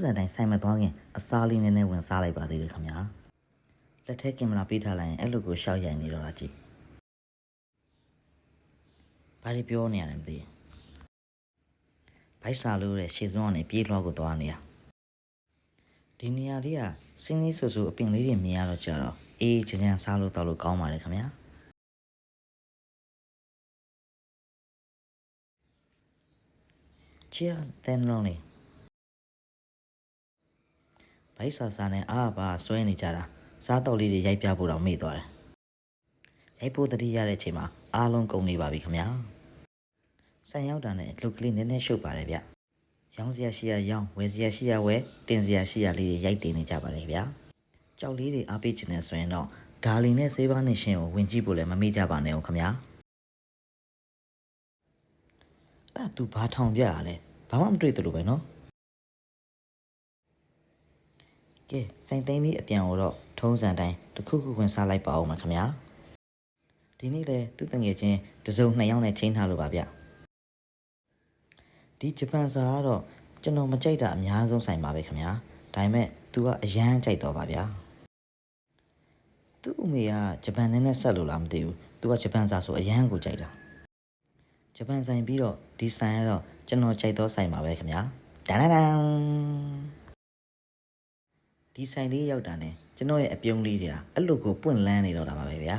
စံတိုင်းဆိုင်မသွားခင်အစားလေးနည်းနည်းဝင်စားလိုက်ပါသေးတယ်ခင်ဗျာလက်ထဲကင်မရာပေးထားလိုက်ရင်အဲ့လိုကိုရှောက်ရိုင်နေတော့တာကြည့်ဘာတွေပြောနေရလဲမသိဘိုက်စာလို့တဲ့ရှေ့စွန်းကနေပြေးလွှားကိုသွားနေရဒီနေရာလေးကစင်းလေးဆူဆူအပင်လေးတွေမြင်ရတော့ကြတော့အေးချမ်းချမ်းစားလို့တော့လို့ကောင်းပါတယ်ခင်ဗျာချီတဲ့လုံးလေးဘိုက်စာစာနဲ့အားပါဆွဲနေကြတာစားတော့လေးတွေရိုက်ပြဖို့တော့မေ့သွားတယ်ရိုက်ဖို့တတိရတဲ့အချိန်မှာအားလုံးကုန်နေပါပြီခင်ဗျာဆန်ရောက်တာနဲ့လုတ်ကလေးနည်းနည်းရှုပ်ပါတယ်ဗျရောင်းစရာရှိရရောင်းဝယ်စရာရှိရဝယ်တင်စရာရှိရလေးတွေရိုက်တင်နေကြပါတယ်ဗျကြောက်လေးတွေအားပေးချင်နေဆိုရင်တော့ဒါလီနဲ့ဆေးပါးနဲ့ရှင်ကိုဝင်ကြည့်ဖို့လည်းမမေ့ကြပါနဲ့အောင်ခင်ဗျာအဲ့ဒါ तू ဘာထောင်ပြရလဲဘာမှမတွေ့သလိုပဲနော်ကဲစိုင်သိမ်းပြီးအပြန်ကိုတော့ထုံးစံတိုင်းတစ်ခုခုဝင်စားလိုက်ပါအောင်ပါခင်ဗျာဒီနေ့လေသူ့တငယ်ချင်းတစုံ2ယောက်နဲ့ချင်းထားလို့ပါဗျဒီဂျပန်စာကတော့ကျွန်တော်မကြိုက်တာအများဆုံးဆိုင်ပါပဲခင်ဗျာဒါပေမဲ့ तू ကအရန်ကြိုက်တော့ပါဗျာသူ့အမေကဂျပန်နဲ့ဆက်လို့လားမသိဘူး तू ကဂျပန်စာဆိုအရန်ကိုကြိုက်တာဂျပန်ဆိုင်ပြီးတော့ဒီဆိုင်ကတော့ကျွန်တော်ကြိုက်တော့ဆိုင်ပါပဲခင်ဗျာတန်တန်ဒီဆိုင်လေးရောက်တာနဲ့ကျွန်တော်ရဲ့အပြုံးလေးတွေကအဲ့လိုကိုပွင့်လန်းနေတော့တာပါပဲဗျာ